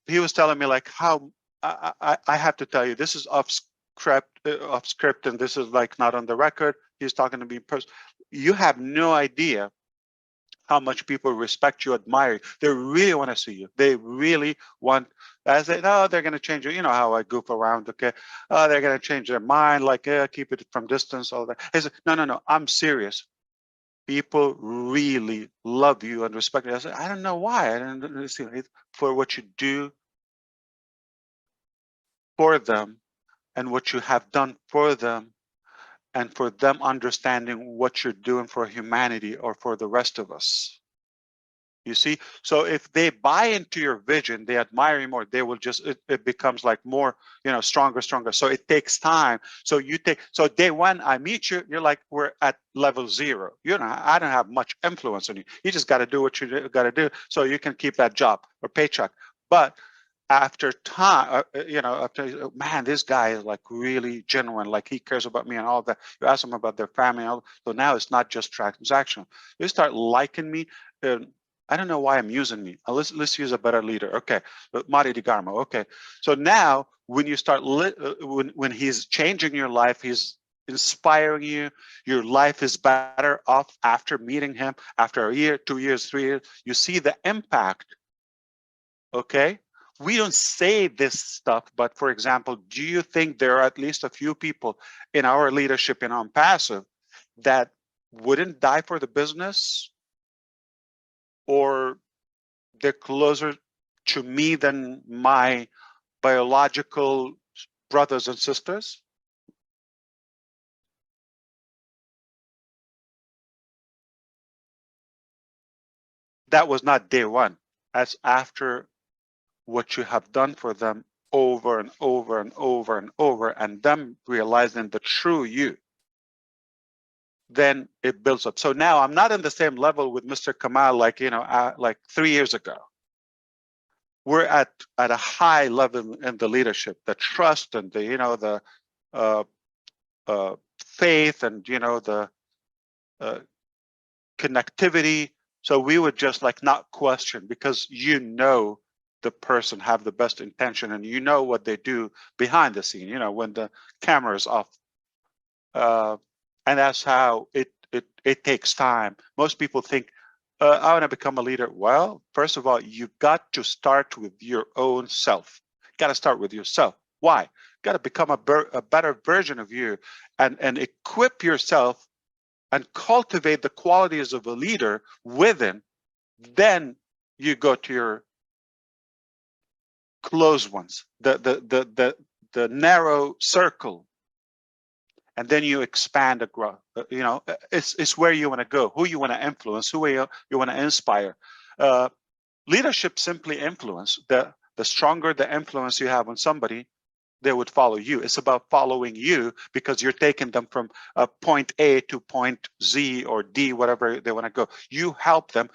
he was telling me like how I have to tell you, this is off script, and this is like not on the record. He's talking to me. You have no idea how much people respect you, admire you. They really want to see you. They really want. I say, no, they're going to change it. You know how I goof around. Okay, they're going to change their mind. Like, keep it from distance. All that. He said, no. I'm serious. People really love you and respect you. I said, I don't know why. I don't see for what you do for them and what you have done for them, and for them understanding what you're doing for humanity or for the rest of us. You see, so if they buy into your vision, they admire you more, they will just, it becomes like more, stronger. So it takes time. So day one, I meet you, you're like, we're at level 0. I don't have much influence on you. You just got to do what you got to do so you can keep that job or paycheck. But after time, after, man, this guy is like really genuine, like he cares about me and all that. You ask them about their family, so now it's not just transactional. They start liking me. I don't know why I'm using me. Let's use a better leader. Okay, Mari DiGarmo. Okay, so now when you start when he's changing your life, he's inspiring you. Your life is better off after meeting him. After a year, 2 years, 3 years, you see the impact. Okay, we don't say this stuff, but for example, do you think there are at least a few people in our leadership in Onpassive that wouldn't die for the business? Or they're closer to me than my biological brothers and sisters? That was not day one. That's after what you have done for them over and over and over and over, and them realizing the true you. Then it builds up. So now I'm not in the same level with Mr. Kamal like 3 years ago. We're at a high level in the leadership, the trust and the faith and the connectivity. So we would just like not question, because the person have the best intention and what they do behind the scene, when the camera is off. And that's how it takes time. Most people think, I want to become a leader. Well, first of all, you've got to start with your own self. Got to start with yourself. Why? Got to become a better version of you and equip yourself and cultivate the qualities of a leader within. Then you go to your close ones, the narrow circle. And then you expand the growth. It's where you want to go, who you want to influence, who you want to inspire. Leadership simply influence. The stronger the influence you have on somebody, they would follow you. It's about following you because you're taking them from point A to point Z or D, whatever they want to go. You help them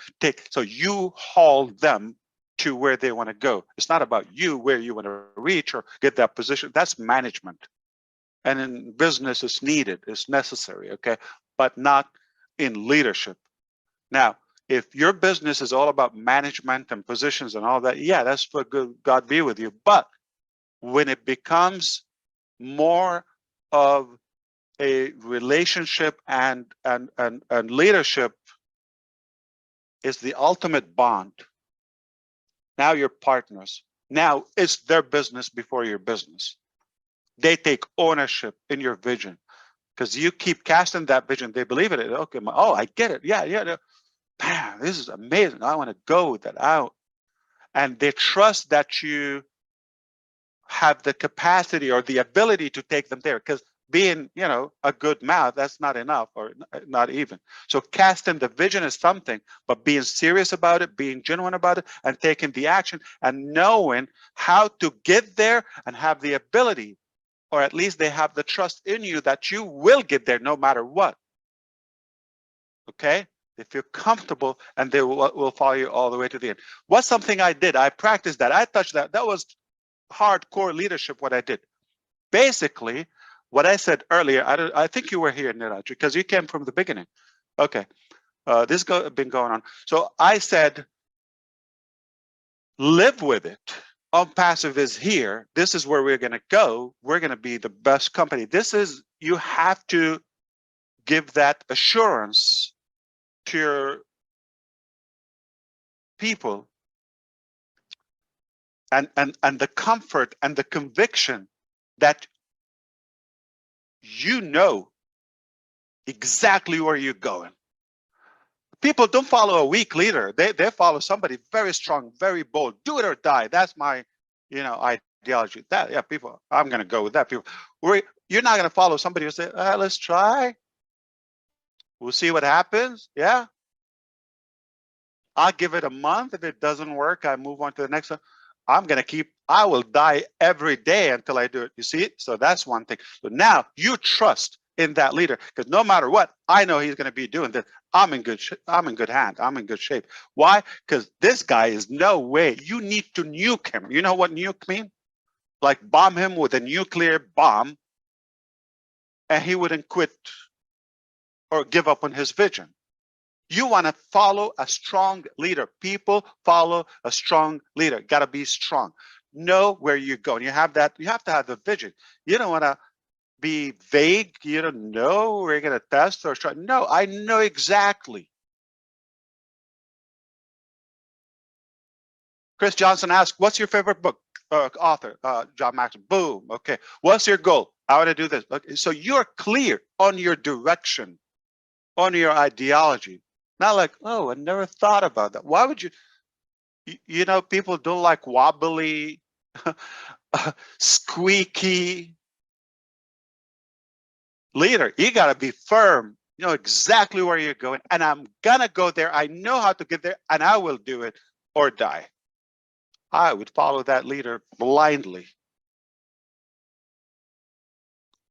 so you haul them to where they want to go. It's not about you, where you want to reach or get that position. That's management. And in business, it's needed, it's necessary, okay? But not in leadership. Now, if your business is all about management and positions and all that, yeah, that's what God be with you. But when it becomes more of a relationship and leadership is the ultimate bond. Now you're partners. Now it's their business before your business. They take ownership in your vision because you keep casting that vision. They believe in it. Okay, I get it. Yeah. Man, this is amazing. I want to go with that out. And they trust that you have the capacity or the ability to take them there, because being, a good mouth, that's not enough or not even. So casting the vision is something, but being serious about it, being genuine about it, and taking the action and knowing how to get there and have the ability, or at least they have the trust in you that you will get there no matter what. Okay? They feel comfortable and they will follow you all the way to the end. What's something I did? I practiced that. I touched that. That was hardcore leadership, what I did. Basically, what I said earlier, I think you were here, Niraj, because you came from the beginning. Okay. This has been going on. So I said, live with it. Onpassive is here. This is where we're going to go. We're going to be the best company. This is, you have to give that assurance to your people, and the comfort and the conviction that you know exactly where you're going. People don't follow a weak leader. They follow somebody very strong, very bold. Do it or die. That's my, ideology. That, yeah, people. I'm going to go with that. People, you're not going to follow somebody who say, "Let's try. We'll see what happens." Yeah, I'll give it a month. If it doesn't work, I move on to the next one. I will die every day until I do it. You see? So that's one thing. So now you trust in that leader, because no matter what, I know he's going to be doing this. I'm in good hand. I'm in good shape. Why? Because this guy is no way. You need to nuke him. You know what nuke means? Like bomb him with a nuclear bomb, and he wouldn't quit or give up on his vision. You want to follow a strong leader. People follow a strong leader. Got to be strong. Know where you're going. You have that. You have to have the vision. You don't want to be vague. You don't know where you're going to test or try. No, I know exactly. Chris Johnson asked, "What's your favorite book author?" John Maxwell. Boom. Okay. What's your goal? I want to do this. Okay. So you're clear on your direction, on your ideology. Not like, oh, I never thought about that. Why would you? People don't like wobbly, squeaky leader. You got to be firm. You know exactly where you're going. And I'm going to go there. I know how to get there, and I will do it or die. I would follow that leader blindly.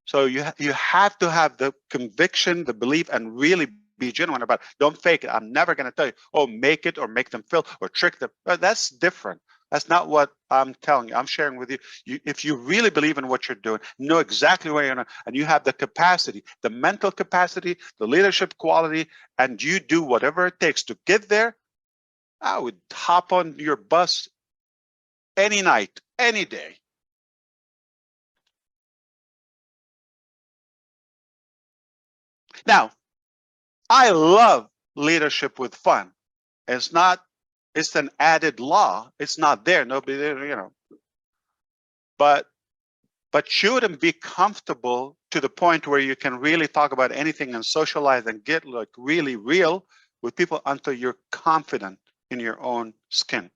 So you have to have the conviction, the belief, and really be genuine about it. Don't fake it. I'm never going to tell you, oh, make it or make them feel or trick them. That's different. That's not what I'm telling you. I'm sharing with you. If you really believe in what you're doing, know exactly where you're going, and you have the capacity, the mental capacity, the leadership quality, and you do whatever it takes to get there, I would hop on your bus any night, any day. Now, I love leadership with fun. It's an added law. It's not there. Nobody, but shouldn't be comfortable to the point where you can really talk about anything and socialize and get like really real with people until you're confident in your own skin.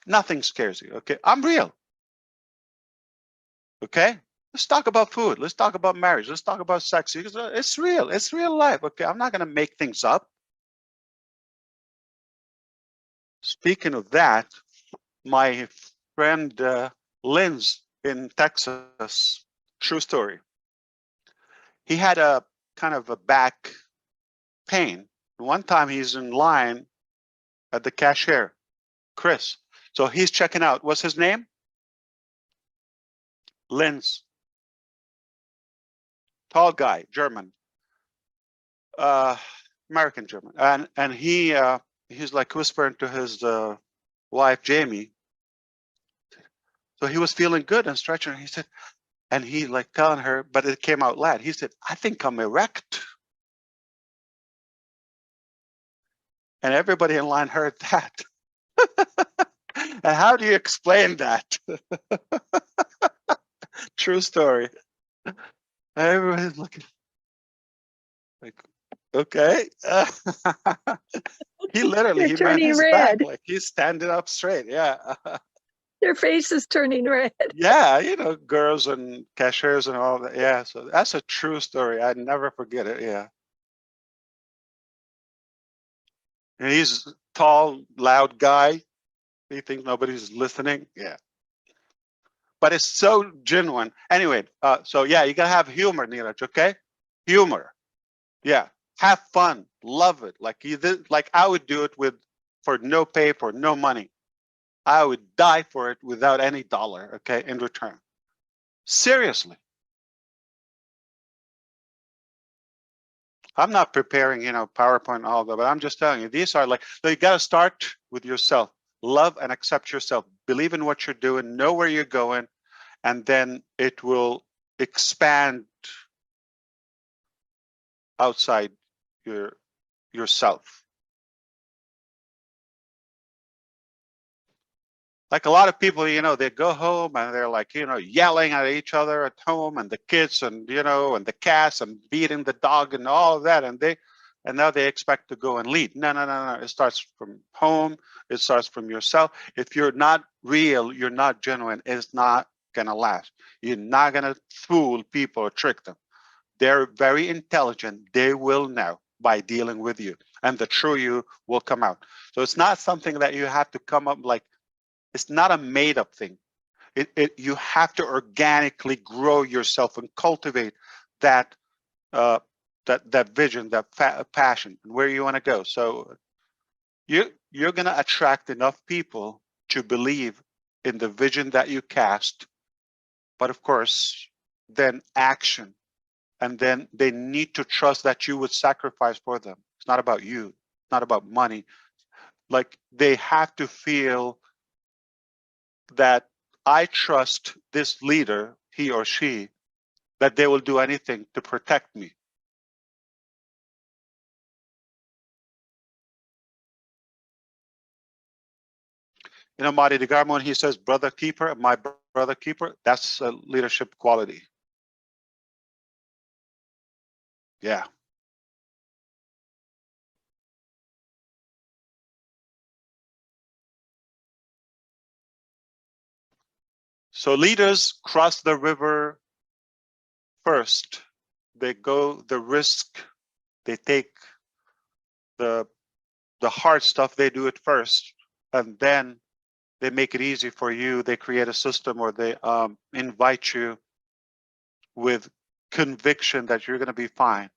Nothing scares you. Okay, I'm real. Okay, let's talk about food. Let's talk about marriage. Let's talk about sex. It's real. It's real life. Okay, I'm not going to make things up. Speaking of that, my friend Lynn's in Texas, true story. He had a kind of a back pain. One time he's in line at the cashier, Chris. So he's checking out. What's his name? Lynn's. Tall guy, German. American German. And he's like whispering to his wife, Jamie. So he was feeling good and stretching. He said, and he like telling her, but it came out loud. He said, I think I'm erect. And everybody in line heard that. And how do you explain that? True story. Everybody's looking like, okay. He bent his back like he's standing up straight. Yeah. Their face is turning red. Yeah, girls and cashiers and all that. Yeah, so that's a true story. I'd never forget it. Yeah. And he's a tall, loud guy. He thinks nobody's listening. Yeah. But it's so genuine. Anyway, so yeah, you gotta have humor, Neeraj, okay? Humor. Yeah. Have fun. Love it. Like I would do it for no pay, for no money. I would die for it without any dollar, okay, in return. Seriously. I'm not preparing, PowerPoint, all that, but I'm just telling you, these are like, so you got to start with yourself. love and accept yourself, believe in what you're doing, know where you're going, and then it will expand outside yourself. Like a lot of people, you know, they go home and they're like, you know, yelling at each other at home, and the kids, and you know, and the cats, and beating the dog and all of that, and now they expect to go and lead. No, no, no, no. It starts from home. It starts from yourself. If you're not real, you're not genuine, it's not gonna last. You're not gonna fool people or trick them. They're very intelligent. They will know by dealing with you, and the true you will come out. So it's not something that you have to come up like. It's not a made-up thing. You have to organically grow yourself and cultivate that that vision, that passion, and where you want to go. So you're going to attract enough people to believe in the vision that you cast, but of course, then action, and then they need to trust that you would sacrifice for them. It's not about you. It's not about money. Like they have to feel that I trust this leader, he or she, that they will do anything to protect me. You know, Marty DeGarmo, when he says brother keeper, my brother keeper, that's a leadership quality. Yeah. So leaders cross the river first. They go the risk, they take the hard stuff, they do it first, and then they make it easy for you. They create a system, or they invite you with conviction that you're going to be fine.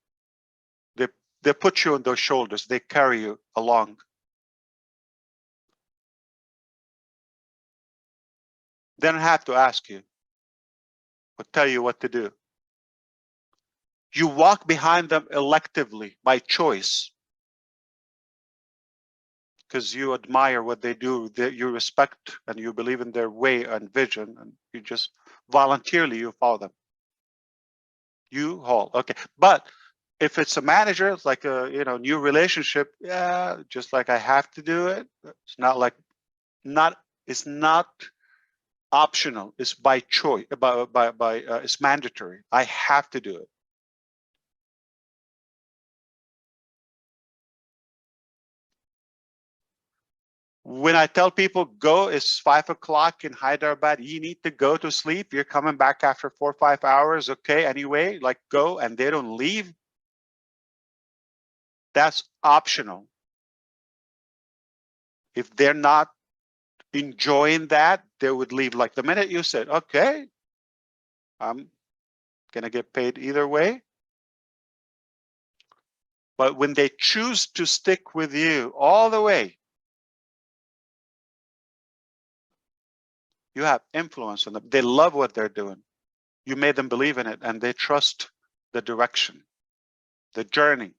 They put you on their shoulders. They carry you along. They don't have to ask you or tell you what to do. You walk behind them electively by choice, because you admire what they do, you respect and you believe in their way and vision, and you just voluntarily you follow them. You haul, okay. But if it's a manager, it's like a new relationship. Yeah, just like I have to do it. It's not like it's not optional. It's by choice. It's mandatory. I have to do it. When I tell people go, it's 5 o'clock in Hyderabad. You need to go to sleep. You're coming back after 4 or 5 hours. Okay, anyway, like go, and they don't leave. That's optional. If they're not enjoying that, they would leave. Like the minute you said, okay, I'm gonna get paid either way. But when they choose to stick with you all the way, you have influence on them. They love what they're doing. You made them believe in it, and they trust the direction, the journey.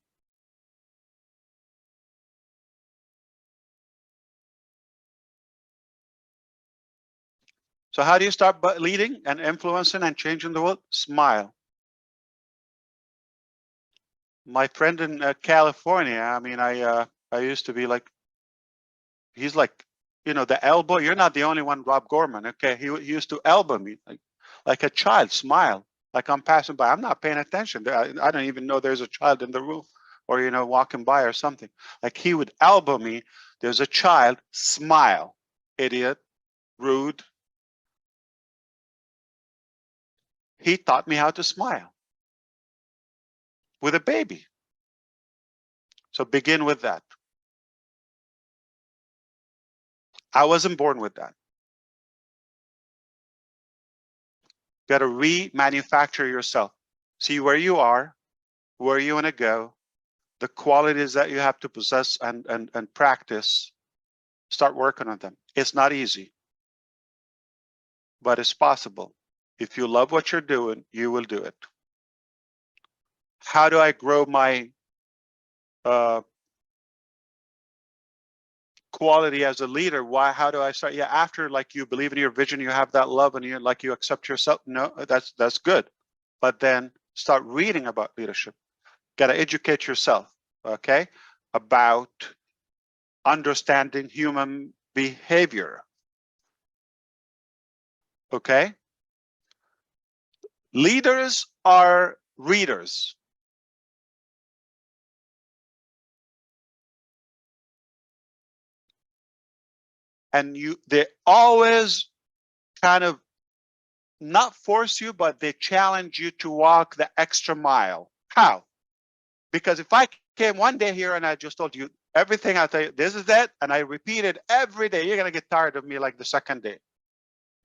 So how do you start leading and influencing and changing the world? Smile. My friend in California, I mean, I used to be like, he's like, the elbow. You're not the only one, Rob Gorman. Okay, he used to elbow me like a child, smile, like I'm passing by. I'm not paying attention. I don't even know there's a child in the room, or walking by or something. Like he would elbow me. There's a child, smile, idiot, rude. He taught me how to smile with a baby. So begin with that. I wasn't born with that. You got to remanufacture yourself. See where you are, where you want to go, the qualities that you have to possess and practice. Start working on them. It's not easy, but it's possible. If you love what you're doing, you will do it. How do I grow my quality as a leader. Why? How do I start? Yeah, after like you believe in your vision, you have that love, and you like you accept yourself. No, that's good. But then start reading about leadership. Got to educate yourself, okay, about understanding human behavior. Okay, leaders are readers. And they always kind of not force you, but they challenge you to walk the extra mile. How? Because if I came one day here and I just told you everything, I tell you, this is it, and I repeat it every day, you're going to get tired of me like the second day.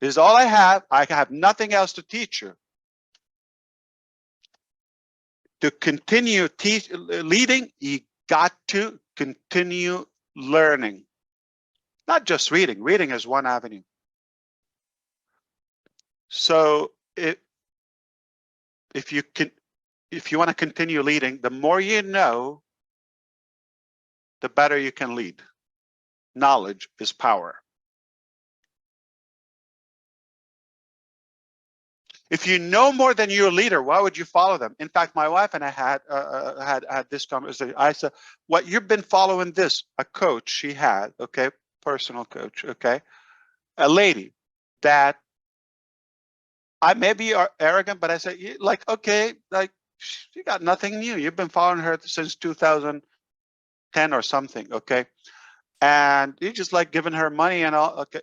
This is all I have. I have nothing else to teach you. To continue leading, you got to continue learning. Not just reading. Reading is one avenue. So if you want to continue leading, the more you know, the better you can lead. Knowledge is power. If you know more than your leader, why would you follow them? In fact, my wife and I had this conversation. I said, "What you've been following this?" A coach she had, okay, personal coach, okay, a lady that I may be arrogant, but I said, like, okay, like she got nothing new. You've been following her since 2010 or something, okay, and you just like giving her money and all, okay.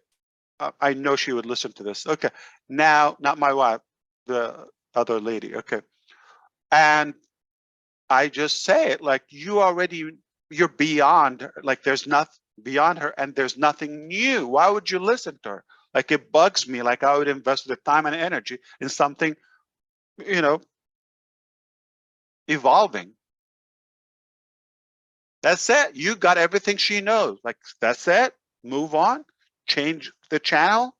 I know she would listen to this. Okay, now not my wife, the other lady. Okay, and I just say it like you're beyond her. Like there's nothing beyond her, and there's nothing new. Why would you listen to her? Like it bugs me. Like I would invest the time and energy in something, evolving. That's it. You got everything she knows. Like that's it. Move on. Change the channel.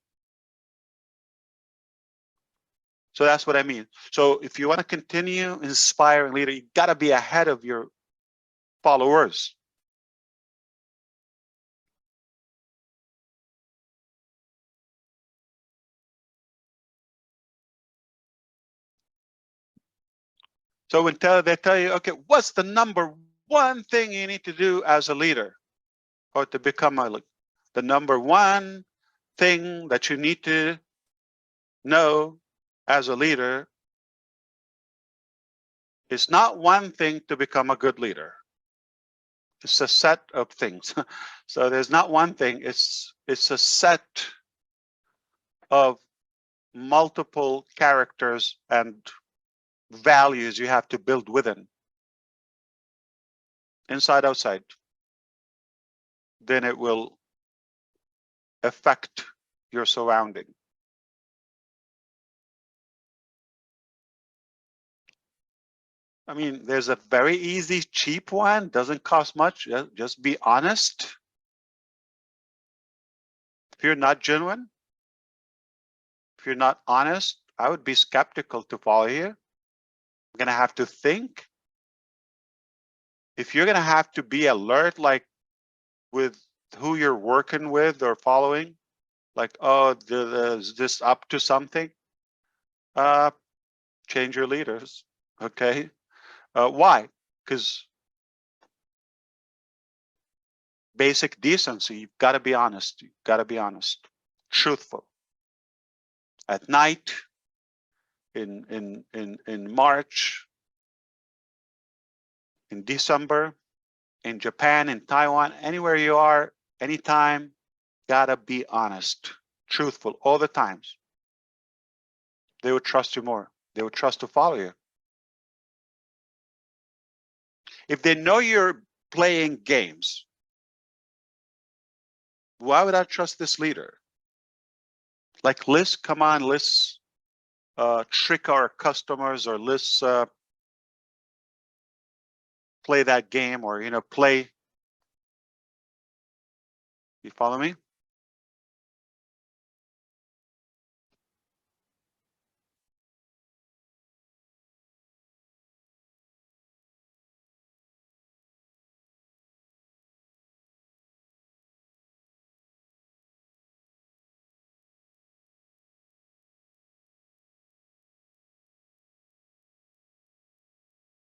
So that's what I mean. So if you want to continue inspiring leader, you got to be ahead of your followers. So when they tell you, okay, what's the number one thing you need to do as a leader or to become a leader? The number one thing that you need to know as a leader is not one thing to become a good leader. It's a set of things. So there's not one thing, it's a set of multiple characters and values you have to build within. Inside, outside. Then it will affect your surrounding. I mean, there's a very easy, cheap one, doesn't cost much. Just be honest. If you're not genuine, if you're not honest, I would be skeptical to follow you. I'm gonna have to think. If you're gonna have to be alert, like with who you're working with or following, like, oh, is this up to something? Change your leaders, okay? Why? Because basic decency, you've got to be honest. You've got to be honest, truthful. At night, in March, in December, in Japan, in Taiwan, anywhere you are, anytime, gotta be honest, truthful all the times. They would trust you more. They would trust to follow you. If they know you're playing games, why would I trust this leader? Like, let's come on, let's trick our customers, or let's play that game, or play. You follow me?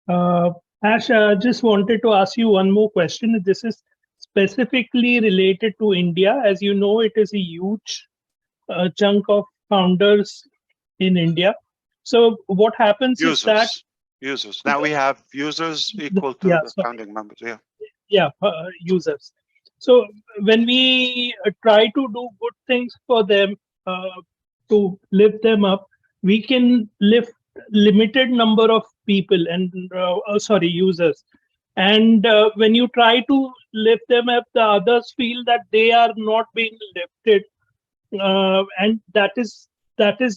Ash, I just wanted to ask you one more question. This is specifically related to India. As you know, it is a huge chunk of founders in India. So what happens is that users. Now we have users equal to yeah, the founding members. Yeah. Yeah, users. So when we try to do good things for them, to lift them up, we can lift limited number of people and users. And when you try to lift them up, the others feel that they are not being lifted, and that is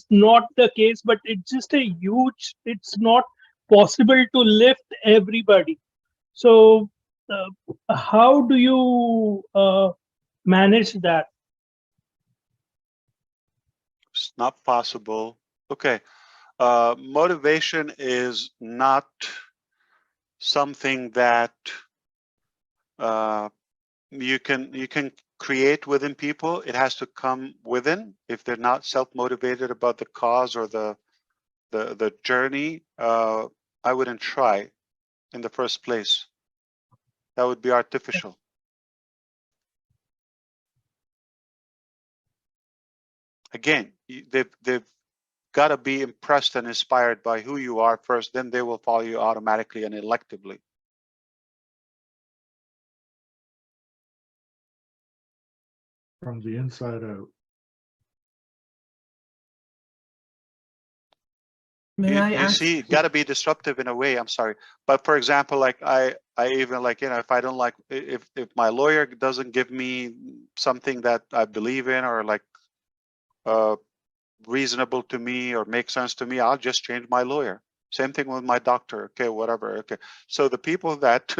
not the case. But it's just a huge. It's not possible to lift everybody. So how do you manage that? It's not possible. Okay. Motivation is not something that you can create within people. It has to come within. If they're not self-motivated about the cause or the journey, I wouldn't try in the first place. That would be artificial. Again, they've got to be impressed and inspired by who you are first, then they will follow you automatically and electively. From the inside out. You see, got to be disruptive in a way. I'm sorry, but for example, like I even like, you know, if I don't like, if my lawyer doesn't give me something that I believe in or like reasonable to me or make sense to me, I'll just change my lawyer. Same thing with my doctor. Okay, whatever. Okay, so the people that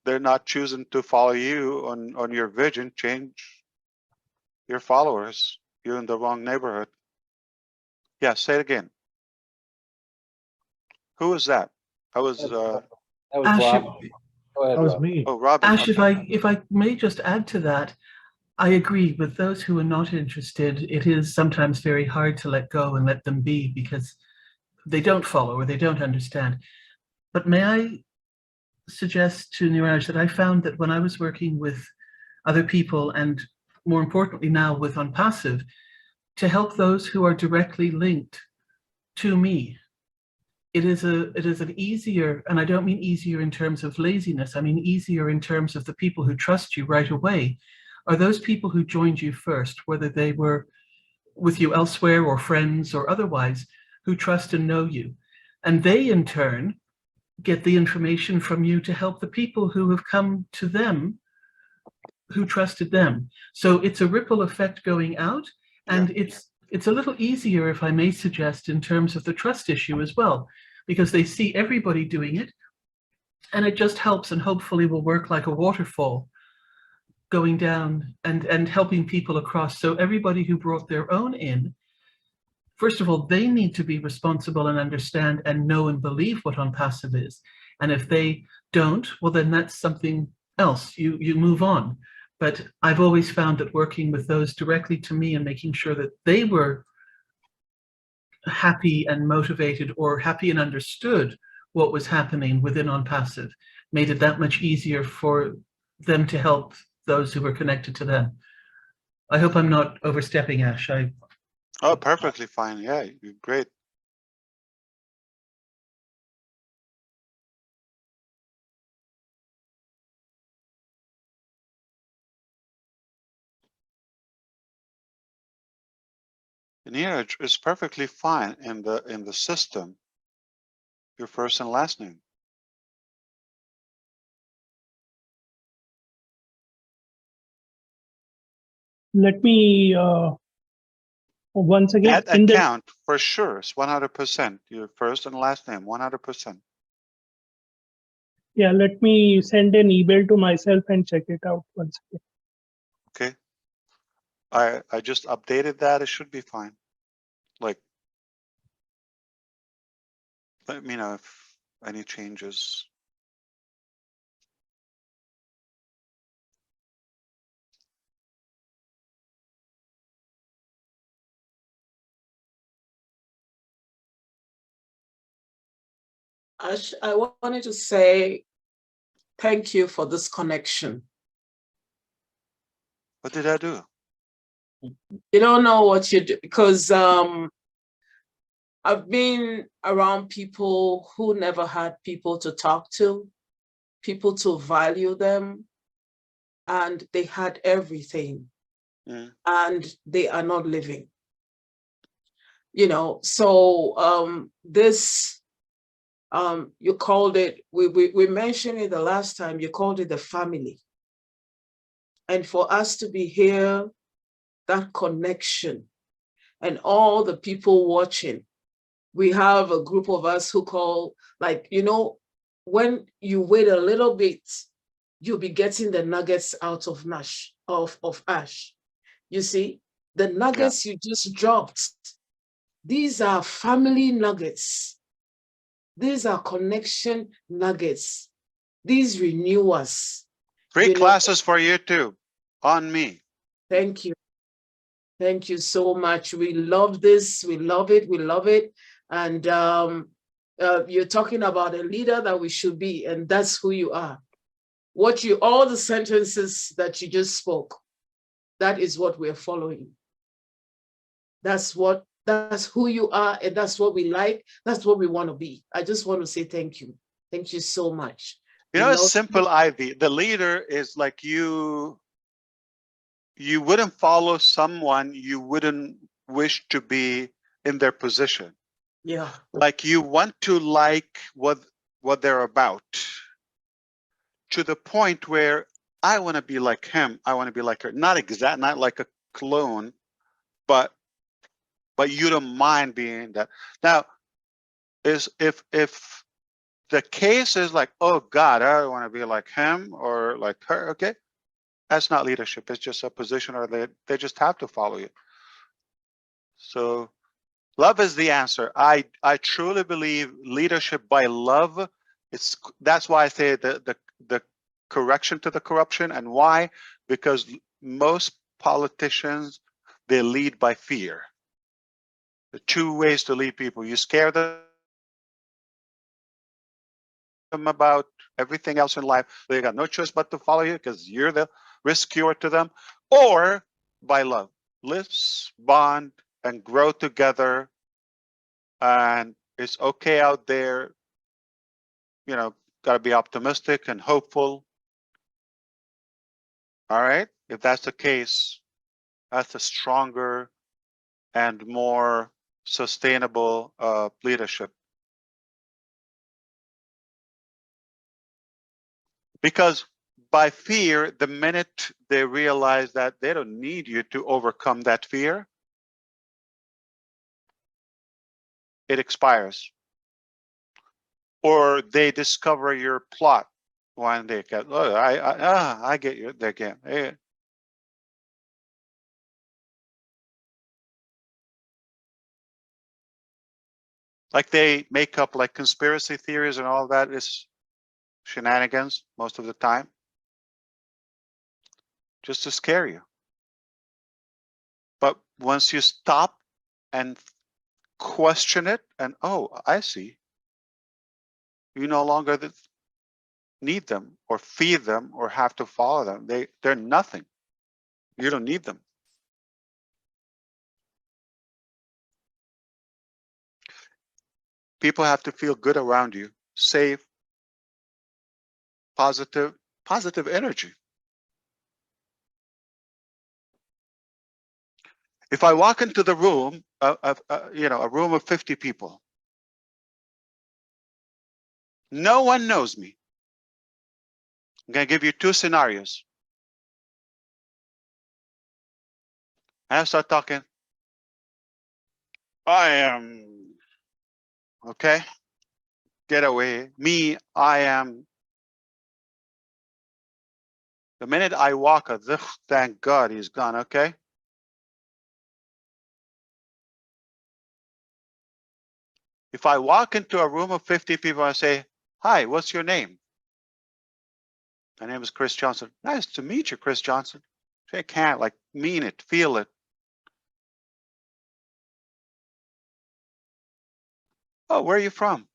they're not choosing to follow you on your vision, change your followers. You're in the wrong neighborhood. Yeah, say it again. Who was that? I was. That was Ash, Rob. Go ahead, That was Rob. me. Oh, Robin. Ash, Okay. if I may just add to that, I agree with those who are not interested. It is sometimes very hard to let go and let them be because they don't follow or they don't understand. But may I suggest to Niraj that I found that when I was working with other people and more importantly now with Onpassive, to help those who are directly linked to me, it is an easier, and I don't mean easier in terms of laziness, I mean easier in terms of the people who trust you right away, are those people who joined you first, whether they were with you elsewhere or friends or otherwise, who trust and know you. And they in turn get the information from you to help the people who have come to them, who trusted them. So it's a ripple effect going out, and Yeah. it's a little easier, if I may suggest, in terms of the trust issue as well, because they see everybody doing it, and it just helps and hopefully will work like a waterfall going down and helping people across. So everybody who brought their own in, first of all, they need to be responsible and understand and know and believe what Onpassive is. And if they don't, well, then that's something else. You move on. But I've always found that working with those directly to me and making sure that they were happy and motivated or happy and understood what was happening within Onpassive made it that much easier for them to help those who were connected to them. I hope I'm not overstepping, Ash. Oh, perfectly fine. Yeah, you're great. And here it's perfectly fine in the system. Your first and last name. Let me once again That account for sure is 100%. Your first and last name, 100%. Yeah, let me send an email to myself and check it out once again. Okay. I just updated that. It should be fine. Like, let me know if any changes. I wanted to say thank you for this connection. What did I do? You don't know what you do, because I've been around people who never had people to talk to, people to value them, and they had everything, and they are not living. You know, so this, you called it, we mentioned it the last time, you called it the family. And for us to be here, that connection, and all the people watching, we have a group of us who call, like, you know, when you wait a little bit, you'll be getting the nuggets out of ash. You see, the nuggets you just dropped, these are family nuggets. These are connection nuggets. These renew us. Free classes for you too, on me. Thank you. Thank you so much. We love this. We love it. We love it. And you're talking about a leader that we should be, and that's who you are. All the sentences that you just spoke, that is what we're following. That's who you are, and that's what we like. That's what we want to be. I just want to say thank you. Thank you so much. You know, it's simple, Ivy. The leader is like you wouldn't follow someone you wouldn't wish to be in their position. Yeah. Like you want to like what they're about, to the point where I want to be like him, I want to be like her. Not like a clone, but you don't mind being that. Now, if the case is like, oh God, I want to be like him or like her, okay, that's not leadership. It's just a position, or they just have to follow you. So love is the answer. I truly believe leadership by love. That's why I say the correction to the corruption. And why? Because most politicians, they lead by fear. The two ways to lead people: you scare them about everything else in life, they got no choice but to follow you because you're the rescuer to them, or by love. Let's bond and grow together, and it's okay out there. You know, got to be optimistic and hopeful. All right, if that's the case, that's a stronger and more sustainable leadership. Because by fear, the minute they realize that they don't need you to overcome that fear, it expires. Or they discover your plot one day. Oh, I get you again. Hey. Like they make up like conspiracy theories, and all that is shenanigans most of the time, just to scare you. But once you stop and question it, and oh, I see, you no longer need them or feed them or have to follow them. They're nothing. You don't need them. People have to feel good around you, safe, positive energy. If I walk into the room, you know, a room of 50 people, no one knows me. I'm going to give you two scenarios. I start talking. I am, okay, get away. Me, I am. The minute I walk, thank God he's gone, okay? If I walk into a room of 50 people and say, hi, what's your name? My name is Chris Johnson. Nice to meet you, Chris Johnson. Shake hand, like mean it, feel it. Oh, where are you from?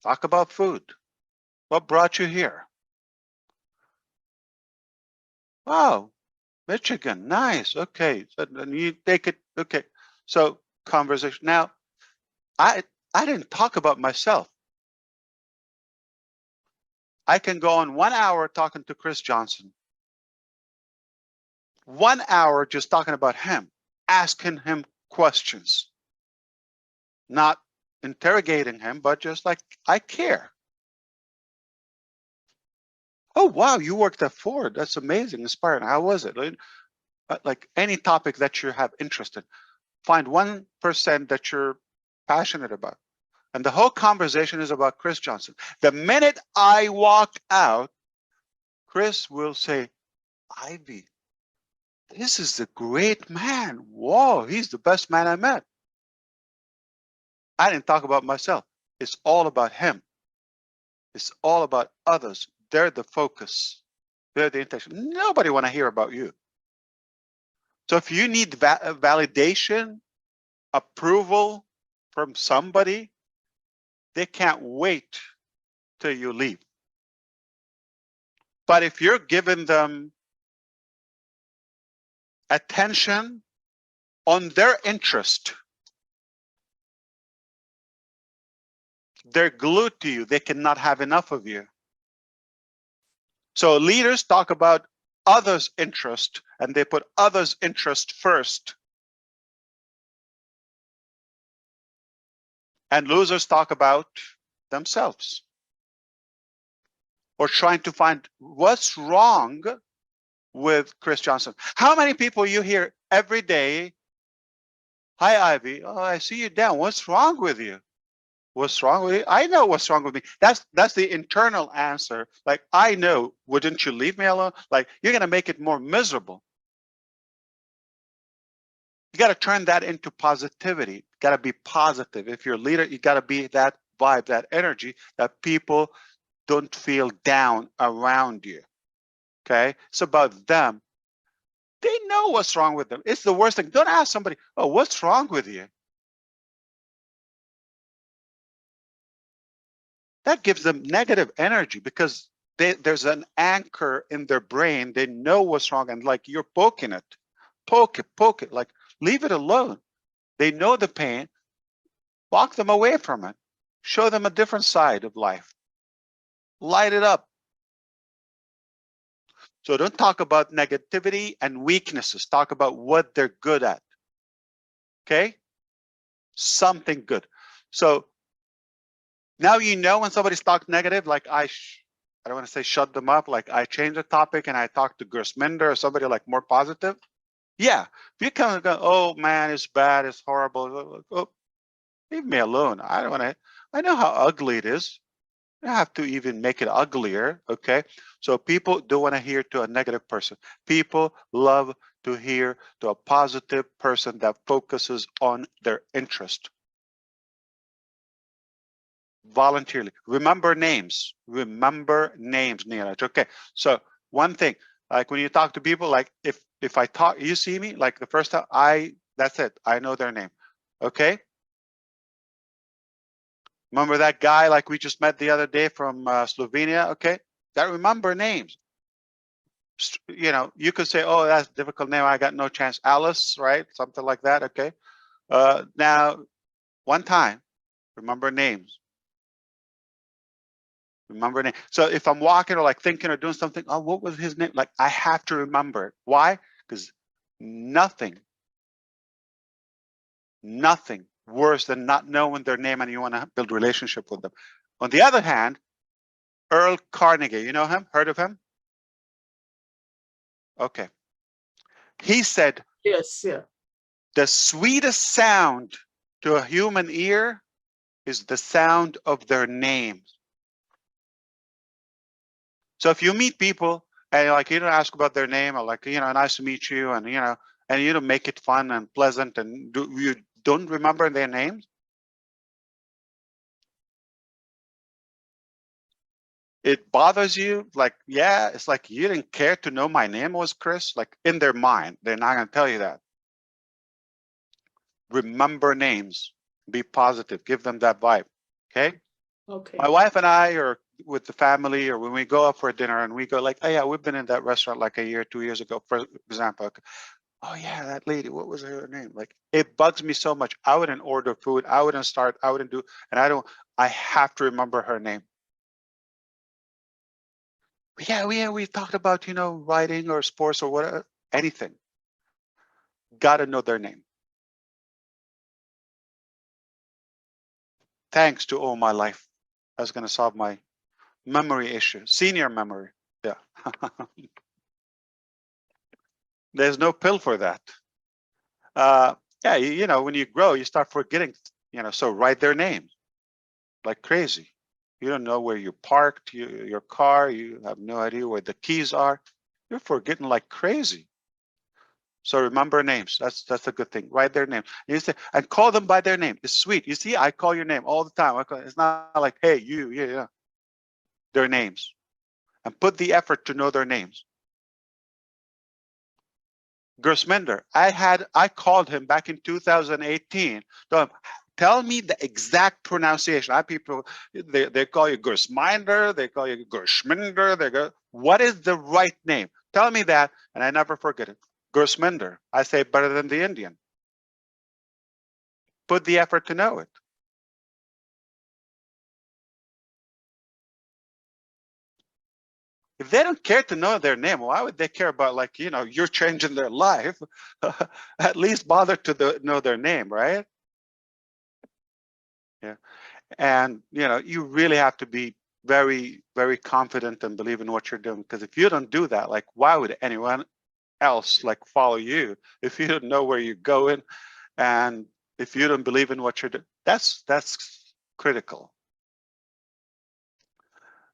Talk about food. What brought you here? Oh, Michigan, nice. Okay, so then you take it. Okay, so conversation. Now, I didn't talk about myself. I can go on 1 hour talking to Chris Johnson. 1 hour just talking about him, asking him questions, not interrogating him, but just like, I care. Oh, wow, you worked at Ford. That's amazing, inspiring. How was it? Like any topic that you have interest in, find 1% that you're passionate about. And the whole conversation is about Chris Johnson. The minute I walk out, Chris will say, Ivy, this is a great man. Whoa, he's the best man I met. I didn't talk about myself. It's all about him. It's all about others. They're the focus. They're the intention. Nobody want to hear about you. So if you need validation, approval from somebody, they can't wait till you leave. But if you're giving them attention on their interest, they're glued to you. They cannot have enough of you. So leaders talk about others' interest, and they put others' interest first. And losers talk about themselves, or trying to find what's wrong with Chris Johnson. How many people you hear every day? Hi, Ivy. Oh, I see you down. What's wrong with you? What's wrong with you? I know what's wrong with me. That's the internal answer. Like, I know, wouldn't you leave me alone? Like, you're gonna make it more miserable. You gotta turn that into positivity. You gotta be positive. If you're a leader, you gotta be that vibe, that energy that people don't feel down around you. Okay, it's about them. They know what's wrong with them. It's the worst thing. Don't ask somebody, oh, what's wrong with you? That gives them negative energy because there's an anchor in their brain. They know what's wrong, and like, you're poking it. Poke it, like, leave it alone. They know the pain. Walk them away from it. Show them a different side of life. Light it up. So don't talk about negativity and weaknesses. Talk about what they're good at. Okay? Something good. So now you know when somebody's talked negative, like I don't want to say shut them up, like I change the topic and I talk to Gersminder or somebody like more positive. Yeah, if you come and go, oh man, it's bad, it's horrible. Oh, leave me alone. I don't want to. I know how ugly it is. You don't have to even make it uglier. Okay, so people don't want to hear to a negative person. People love to hear to a positive person that focuses on their interest. Voluntarily. Remember names. Remember names, Neeraj. Okay, so one thing, like when you talk to people, like if I talk, you see me, like the first time, that's it. I know their name. Okay. Remember that guy like we just met the other day from Slovenia? Okay, that remember names. You know, you could say, oh, that's a difficult name. I got no chance. Alice, right? Something like that. Okay. Now, one time, remember names. Remember name. So if I'm walking or like thinking or doing something, oh, what was his name? Like, I have to remember it. Why? Because nothing worse than not knowing their name and you want to build a relationship with them. On the other hand, Earl Carnegie, you know him? Heard of him? Okay. He said, Yes, yeah. the sweetest sound to a human ear is the sound of their names. So if you meet people and like you don't ask about their name or like, you know, nice to meet you, and you know, and you don't make it fun and pleasant, and you don't remember their names, it bothers you. Like, yeah, it's like you didn't care to know my name was Chris. Like in their mind, they're not gonna tell you that. Remember names, be positive, give them that vibe. Okay. Okay. My wife and I are with the family, or when we go out for dinner and we go like, oh yeah, we've been in that restaurant like a year, 2 years ago, for example. Oh yeah, that lady, what was her name? Like, it bugs me so much. I wouldn't order food. I wouldn't start, I wouldn't do, and I have to remember her name. Yeah, we talked about, you know, writing or sports or whatever, anything. Gotta know their name. Thanks to all my life. That's gonna solve my memory issue, senior memory. Yeah. There's no pill for that. Yeah, you know, when you grow, you start forgetting, you know, so write their name like crazy. You don't know where you parked your car. You have no idea where the keys are. You're forgetting like crazy. So remember names. That's a good thing. Write their name. You say, and call them by their name. It's sweet. You see, I call your name all the time. It's not like, hey, you, yeah. Their names. And put the effort to know their names. Gersminder, I called him back in 2018. Tell me the exact pronunciation. I have people, they call you Gersminder, they call you Gershminder, what is the right name? Tell me that, and I never forget it. Gersminder, I say better than the Indian. Put the effort to know it. If they don't care to know their name, why would they care about, like, you know, you're changing their life? At least bother to know their name, right? Yeah. And, you know, you really have to be very, very confident and believe in what you're doing. Because if you don't do that, like, why would anyone else like follow you if you don't know where you're going, and if you don't believe in what you're doing? That's critical.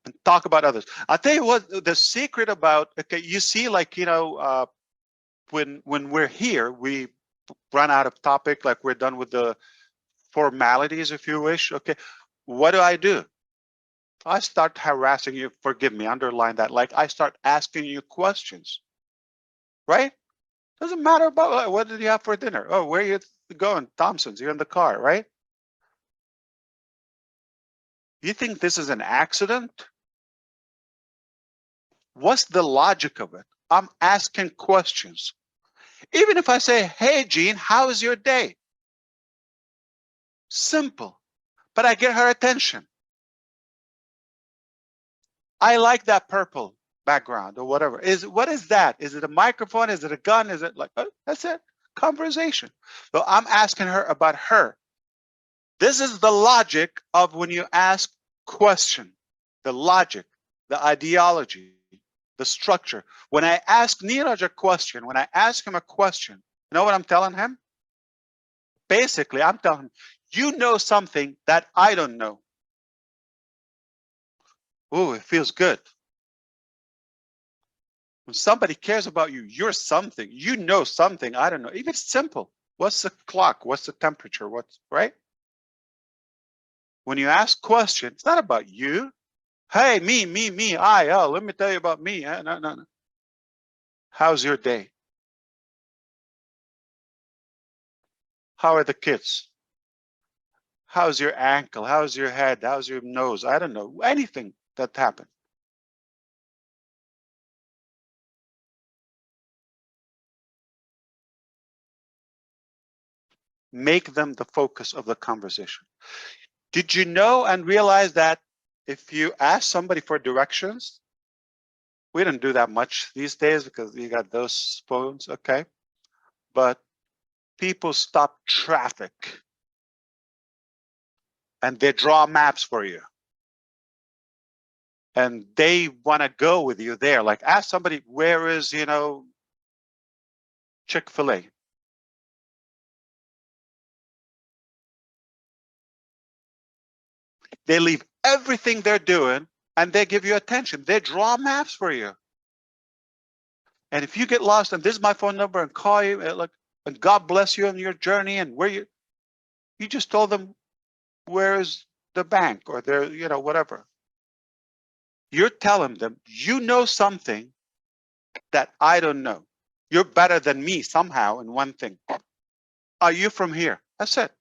And talk about others. I'll tell you what the secret about. Okay, you see, like, you know, when we're here, we run out of topic. Like, we're done with the formalities, if you wish. Okay, what do? I start harassing you. Forgive me, underline that. Like, I start asking you questions, right? Doesn't matter about what did you have for dinner? Oh, where are you going? Thompson's. You're in the car, right? You think this is an accident? What's the logic of it? I'm asking questions. Even if I say, hey, Jean, how is your day? Simple, but I get her attention. I like that purple background or whatever. What is that? Is it a microphone? Is it a gun? Is it like, oh, that's it, conversation. So I'm asking her about her. This is the logic of when you ask question, the logic, the ideology, the structure. When I ask Neeraj a question, when I ask him a question, you know what I'm telling him? Basically, I'm telling him, you know something that I don't know. Oh, it feels good. When somebody cares about you, you're something. You know something I don't know. Even simple. What's the clock? What's the temperature? What's right? When you ask questions, it's not about you. Hey, me, oh, let me tell you about me. No. How's your day? How are the kids? How's your ankle? How's your head? How's your nose? I don't know. Anything that happened. Make them the focus of the conversation. Did you know and realize that if you ask somebody for directions, we don't do that much these days because you got those phones, okay? But people stop traffic and they draw maps for you. And they want to go with you there. Like, ask somebody, where is, you know, Chick-fil-A? They leave everything they're doing and they give you attention. They draw maps for you. And if you get lost, and this is my phone number, and call you, like, and God bless you on your journey, and where you just told them where is the bank or their, you know, whatever. You're telling them you know something that I don't know. You're better than me somehow in one thing. Are you from here? That's it.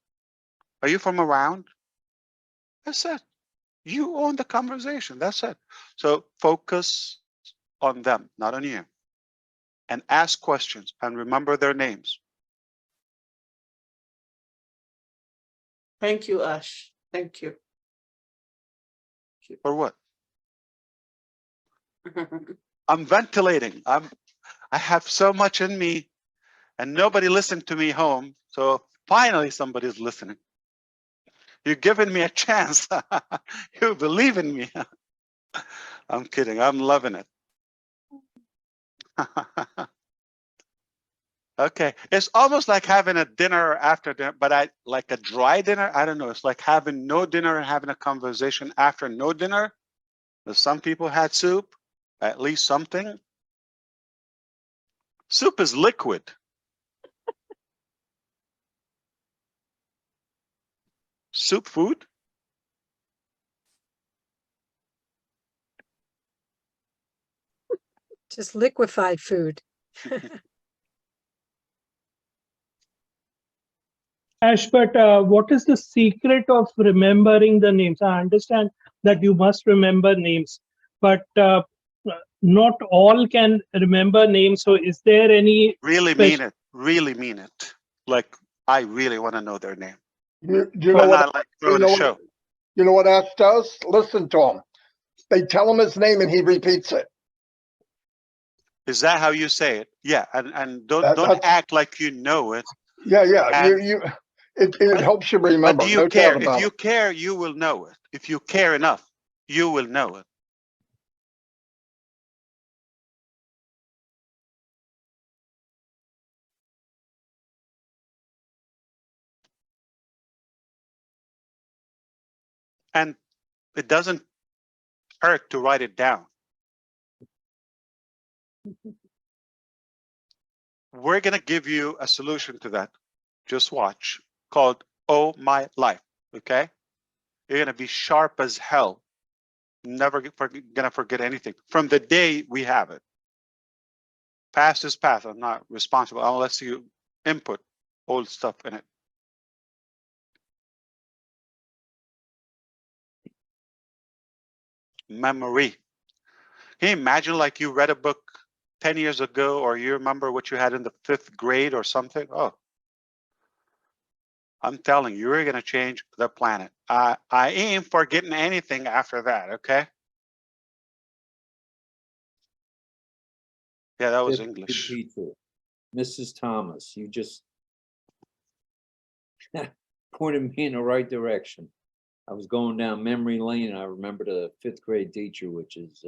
Are you from around? That's it. You own the conversation. That's it. So focus on them, not on you. And ask questions and remember their names. Thank you, Ash. Thank you. For what? I'm ventilating. I have so much in me and nobody listened to me home. So finally somebody's listening. You're giving me a chance. You believe in me. I'm kidding. I'm loving it. Okay. It's almost like having a dinner after dinner, but like a dry dinner. I don't know. It's like having no dinner and having a conversation after no dinner. Some people had soup, at least something. Soup is liquid. Soup food? Just liquefied food. Ash, but what is the secret of remembering the names? I understand that you must remember names, but not all can remember names. So is there any Really mean it. Really mean it. Like, I really want to know their name. You know But what? not like throwing a show. You know what Ash does? Listen to him. They tell him his name and he repeats it. Is that how you say it? Yeah, and don't That's- act like you know it. Yeah, yeah. And- It helps you remember. But do you No care? doubt If about you it. care, you will know it. If you care enough, you will know it. And it doesn't hurt to write it down. We're going to give you a solution to that. Just watch, called Oh My Life. Okay? You're going to be sharp as hell. Never going to forget anything from the day we have it. Past is past. I'm not responsible unless you input old stuff in it. Memory. Can you imagine like you read a book 10 years ago, or you remember what you had in the 5th grade or something? Oh, I'm telling you, you're going to change the planet. I ain't forgetting anything after that, okay? Yeah, that was Fifth grade English. teacher, Mrs. Thomas, you just pointed me in the right direction. I was going down memory lane and I remembered a 5th grade teacher, which is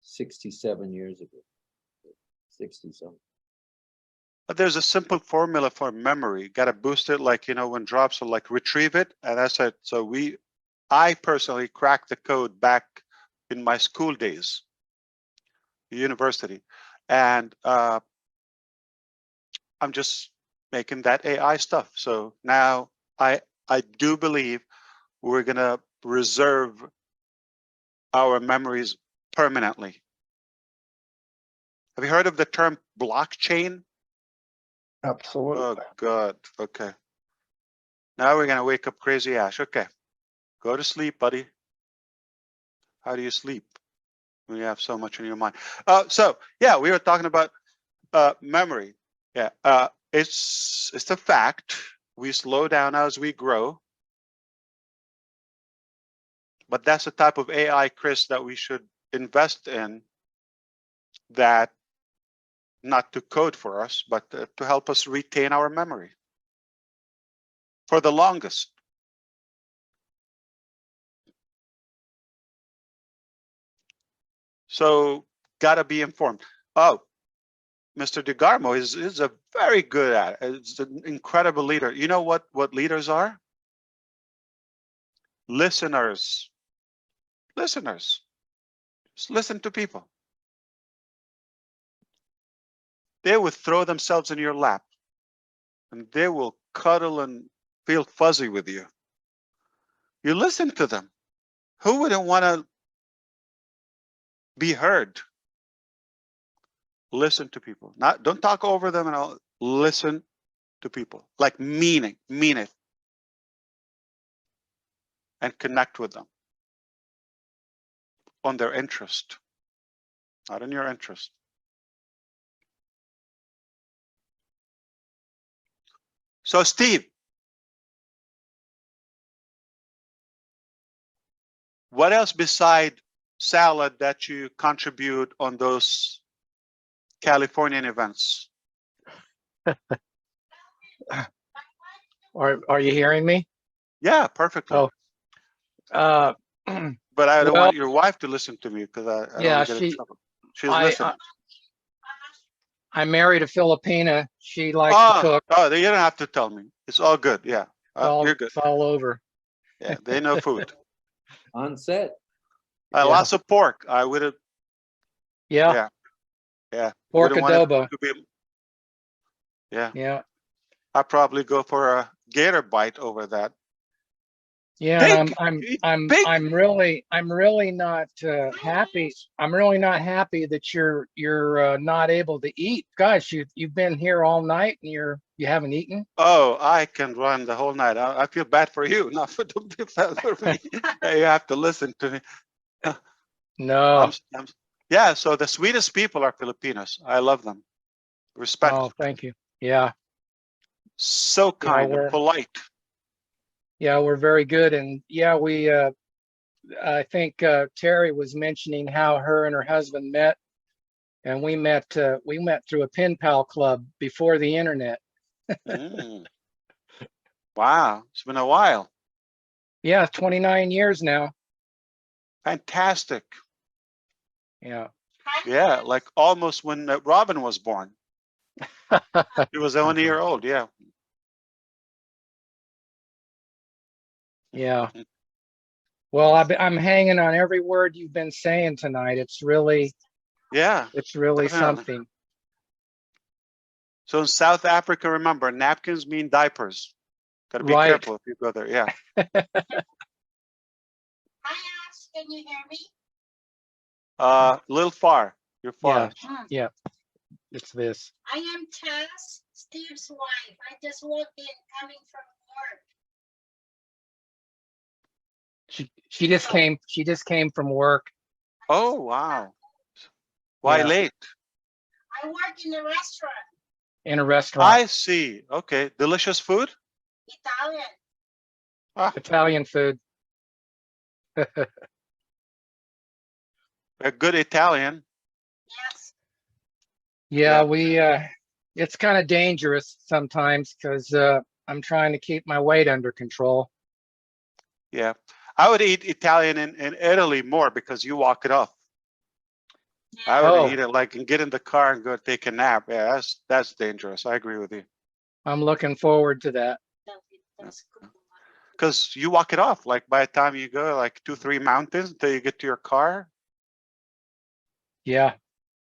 67 years ago. 60-something. But there's a simple formula for memory. Got to boost it, like, you know, when drops, will like retrieve it. And that's it. So I personally cracked the code back in my school days, university. And I'm just making that AI stuff. So now I do believe we're going to reserve our memories permanently. Have you heard of the term blockchain? Absolutely. Oh, God. Okay. Now we're going to wake up crazy Ash. Okay. Go to sleep, buddy. How do you sleep when you have so much in your mind? So, yeah, we were talking about memory. Yeah, it's a fact. We slow down as we grow. But that's the type of AI, Chris, that we should invest in, that not to code for us, but to help us retain our memory for the longest. So gotta be informed. Oh, Mr. DeGarmo is a very good at it. It's an incredible leader. You know what leaders are? Listeners. Listeners. Just listen to people. They will throw themselves in your lap and they will cuddle and feel fuzzy with you. You listen to them. Who wouldn't want to be heard? Listen to people. Don't talk over them and all. Listen to people. Like mean it. and connect with them on their interest, not in your interest. So Steve, what else beside salad that you contribute on those Californian events? Are you hearing me? Yeah, perfectly. Oh. But I don't well, want your wife to listen to me because I don't yeah, want to get in trouble. She's I listening. married a Filipina. She likes to cook. Oh, you don't have to tell me. It's all good. Yeah, you're good. It's all over. Yeah, they know food. On set. Yeah. Lots of pork. I would have. Yeah. Yeah. Pork Wouldn't want it adobo. to be- Yeah. Yeah. I'd probably go for a gator bite over that. Yeah, Big, and big. I'm really not happy. I'm really not happy that you're not able to eat. Gosh, you've been here all night and you haven't eaten. Oh, I can run the whole night. I feel bad for you, not for don't feel bad for me. You have to listen to me. No. Yeah, so the sweetest people are Filipinos. I love them. Respect. Oh, thank you. Yeah. So kind and polite. Yeah, we're very good. And yeah, I think Terry was mentioning how her and her husband met, and we met through a pen pal club before the internet. Wow, it's been a while. Yeah, 29 years now. Fantastic. Yeah. Yeah, like almost when Robin was born. He was 1 year old. Yeah. Yeah. Well, I'm hanging on every word you've been saying tonight. It's really definitely. something. So in South Africa, remember, napkins mean diapers. Gotta be careful if you go there. Yeah. Can you hear me? A little far. You're far. Yeah. It's this. I am Tess, Steve's wife. I just walked in coming from work. She just came from work. Oh, wow. Why late? I work in a restaurant. In a restaurant. I see. Okay. Delicious food? Italian. Italian food. A good Italian. Yes. Yeah, it's kind of dangerous sometimes because I'm trying to keep my weight under control. Yeah. I would eat Italian in Italy more because you walk it off. I would eat it like and get in the car and go take a nap. Yeah, that's dangerous. I agree with you. I'm looking forward to that. Because you walk it off. Like by the time you go like 2-3 mountains until you get to your car. Yeah.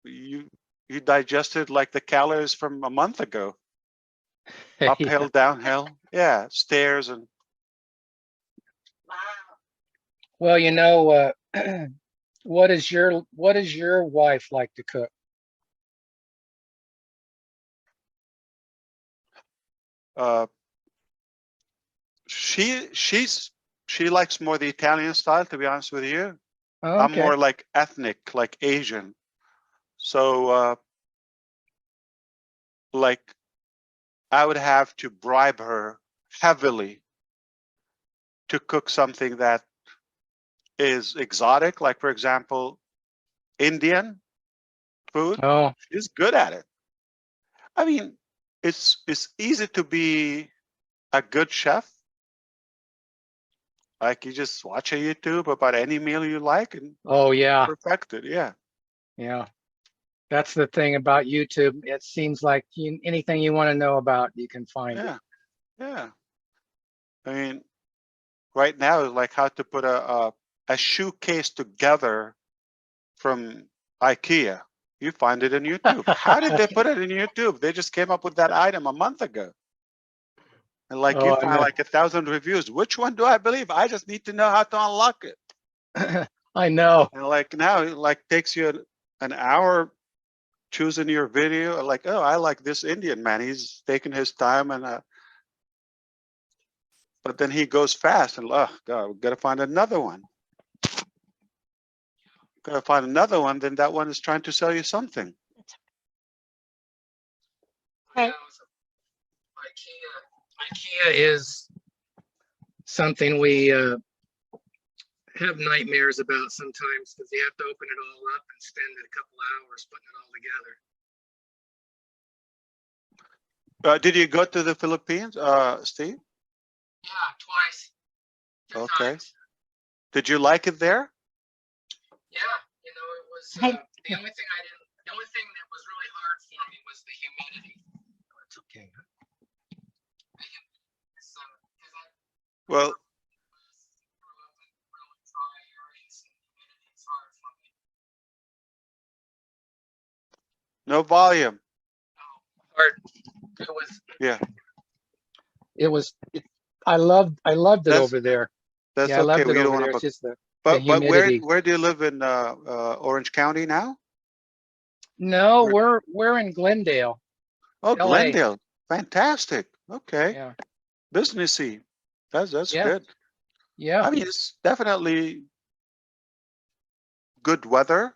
You digested like the calories from a month ago. Uphill, downhill. Yeah, stairs and. Wow. Well, you know, what does your wife like to cook? She likes more the Italian style, to be honest with you. Oh, I'm okay. more like ethnic, like Asian. So like I would have to bribe her heavily to cook something that is exotic, like for example, Indian food. Oh, She's good at it. I mean, it's easy to be a good chef. Like you just watch a YouTube about any meal you like and yeah. perfect it. Yeah. Yeah. That's the thing about YouTube. It seems like anything you want to know about, you can find it. Yeah. I mean, right now, like how to put a shoe case together from IKEA. You find it in YouTube. How did they put it in YouTube? They just came up with that item a month ago. And like you find like 1,000 reviews. Which one do I believe? I just need to know how to unlock it. I know. And like now, it like takes you an hour choosing your video. Like, oh, I like this Indian man. He's taking his time and But then he goes fast and, oh God, we gotta find another one. Gotta find another one, then that one is trying to sell you something. Right. IKEA is something we have nightmares about sometimes because you have to open it all up and spend a couple hours putting it all together. Did you go to the Philippines, Steve? Yeah, twice. Two Okay. times. Did you like it there? Yeah, you know, it was Hey. the only thing that was really hard for me was the humidity. It's okay. So, 'cause I Well, grew up in really dry areas and humidity is hard for me. no volume. Hard. It was. Yeah. It was. I loved it That's- over there. That's Yeah, I okay. loved it We don't over want there. to. It's just the But humidity. where do you live in Orange County now? No, we're in Glendale. Oh, LA. Glendale. Fantastic. Okay. Yeah. Businessy. That's Yeah. good. Yeah. I mean, it's definitely good weather.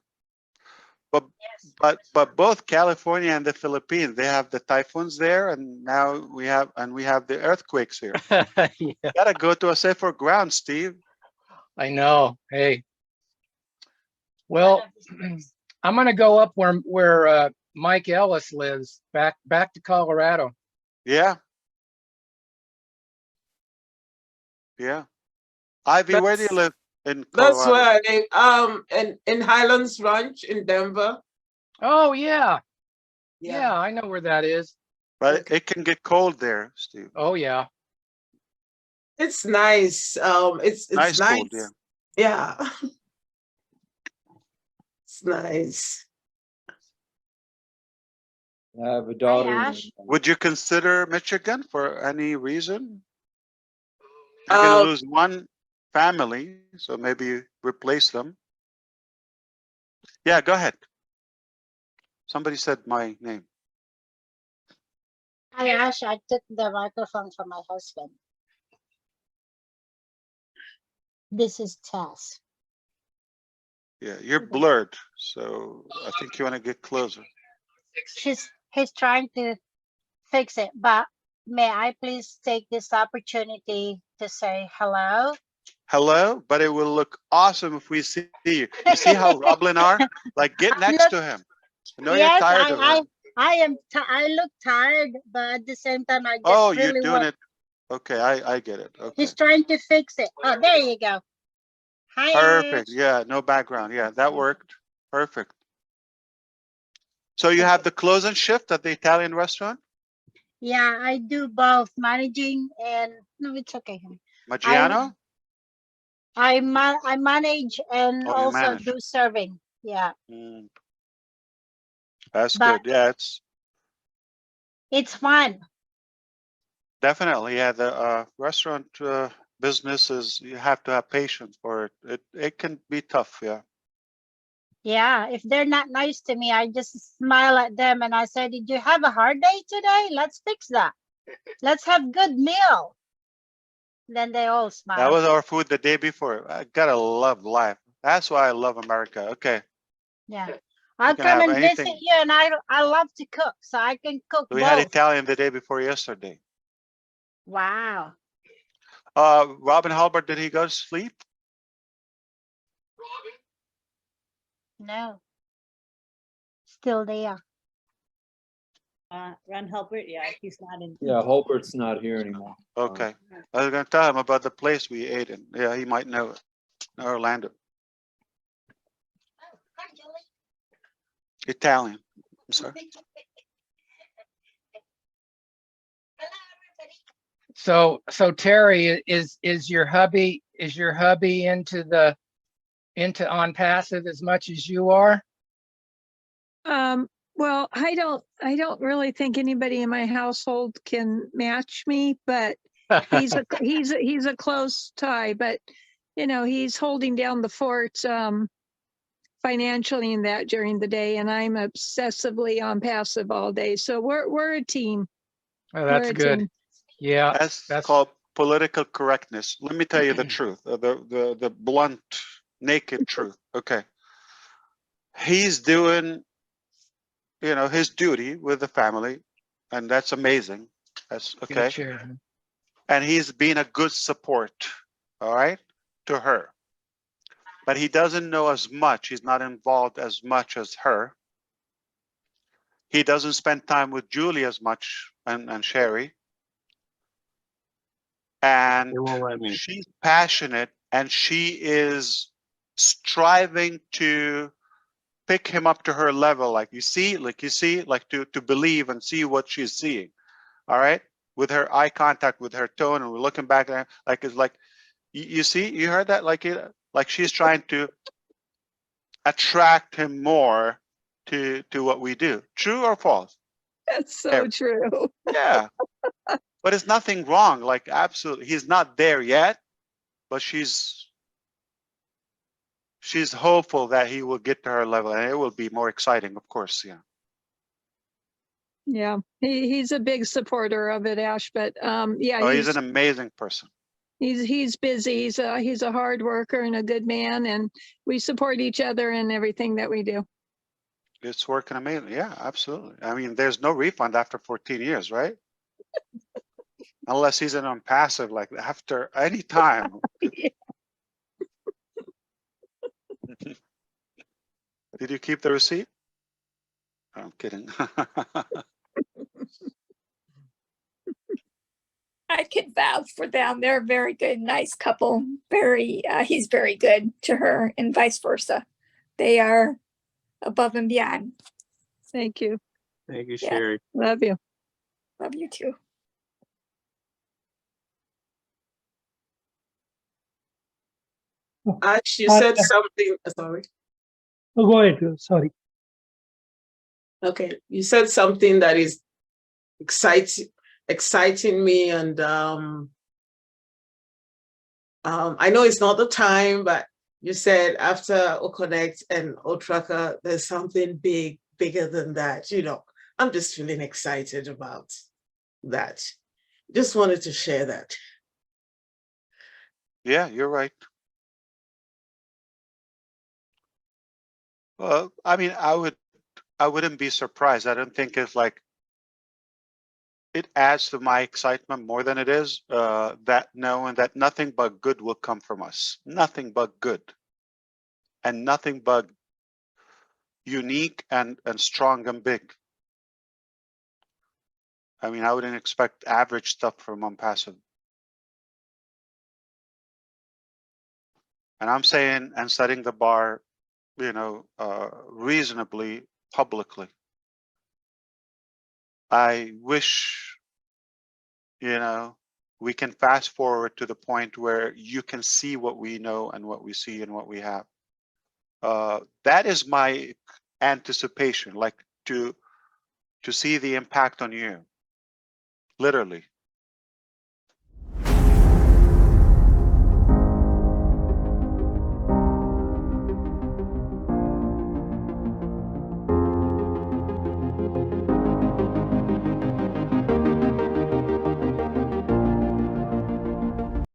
Yes. But both California and the Philippines, they have the typhoons there, and now we have the earthquakes here. Yeah. Gotta go to a safer ground, Steve. I know. Hey. Well, I'm gonna go up where Mike Ellis lives, back to Colorado. Yeah. Yeah. Ivy, where do you That's- live in That's Colorado? where in Highlands Ranch in Denver. Oh yeah. Yeah, I know where that is. But Okay. it can get cold there, Steve. Oh yeah. It's nice. It's Nice nice. cold, yeah. Yeah. It's nice. I have a daughter. Ash. Would you consider Michigan for any reason? You're gonna lose one family, so maybe replace them. Yeah, go ahead. Somebody said my name. Hi, Ash. I took the microphone from my husband. This is Tess. Yeah, you're blurred, so I think you want to get closer. He's trying to fix it, but may I please take this opportunity to say hello? Hello, but it will look awesome if we see you. You see how RobLynn are? Like, get next to him. I know you're Yes, tired of him. I look tired, but at the same time, I just Oh, really you're doing want. it. Okay, I get it. Okay. He's trying to fix it. Oh, there you go. Hi, Perfect. Ash. Yeah, no background. Yeah, that worked. Perfect. So you have the close and shift at the Italian restaurant? Yeah, I do both managing and no, it's okay. Maggiano? I manage and Oh, you also manage. do serving. Yeah, Mm. That's But- good. Yeah, it's it's fun. definitely, yeah, the restaurant business is, you have to have patience for it. It can be tough, yeah. Yeah, if they're not nice to me, I just smile at them and I say, "Did you have a hard day today? Let's fix that. Let's have good meal." Then they all smile. That was our food the day before. I gotta love life. That's why I love America. Okay. Yeah, I'll can come have and anything. visit you, and I love to cook, so I can cook We had both. Italian the day before yesterday. Wow. Robin Halbert, did he go to sleep? No. Still there. Ron Halbert, yeah, he's not in. Yeah, Holbert's not here anymore. Okay. I was gonna tell him about the place we ate in. Yeah, he might know it. Orlando. Oh, hi, Julie. Italian. I'm sorry. Hello, everybody. So Terry, is your hubby into Onpassive as much as you are? Well, I don't really think anybody in my household can match me, but he's a close tie, but you know, he's holding down the fort financially in that during the day, and I'm obsessively Onpassive all day. So we're a team. Oh, that's We're a good. team. Yeah, That's that's called political correctness. Let me tell you the truth, the blunt, naked truth. Okay. He's doing, you know, his duty with the family, and that's amazing. That's okay. Chair. And he's been a good support, all right, to her. But he doesn't know as much. He's not involved as much as her. He doesn't spend time with Julie as much and Sherry. And They won't let me. she's passionate and she is striving to pick him up to her level. Like you see, like to believe and see what she's seeing. All right. With her eye contact, with her tone, and we're looking back at her, like it's like, you see, you heard that? Like she's trying to attract him more to what we do. True or false? That's so true. Yeah. But it's nothing wrong. Like absolutely, he's not there yet, but she's hopeful that he will get to her level, and it will be more exciting, of course. Yeah. Yeah, he's a big supporter of it, Ash. But yeah, Oh, he's an amazing person. he's busy. He's a hard worker and a good man, and we support each other in everything that we do. It's working amazing. Yeah, absolutely. I mean, there's no refund after 14 years, right? Unless he's an Onpassive, like after any time. Yeah. Did you keep the receipt? I'm kidding. I can vouch for them. They're a very good, nice couple. He's very good to her and vice versa. They are above and beyond. Thank you. Thank you, Yeah. Sherry. Love you. Love you too. Ash, you said something, sorry. Oh, go ahead, sorry. Okay, you said something that is exciting me, and I know it's not the time, but you said after OConnect and OTracker, there's something bigger than that. You know, I'm just feeling excited about that. Just wanted to share that. Yeah, you're right. Well, I mean, I wouldn't be surprised. I don't think it's like, it adds to my excitement more than it is that knowing that nothing but good will come from us. Nothing but good. And nothing but unique and strong and big. I mean, I wouldn't expect average stuff from Onpassive. And I'm saying and setting the bar, you know, reasonably publicly. I wish, you know, we can fast forward to the point where you can see what we know and what we see and what we have. That is my anticipation, like to see the impact on you, literally.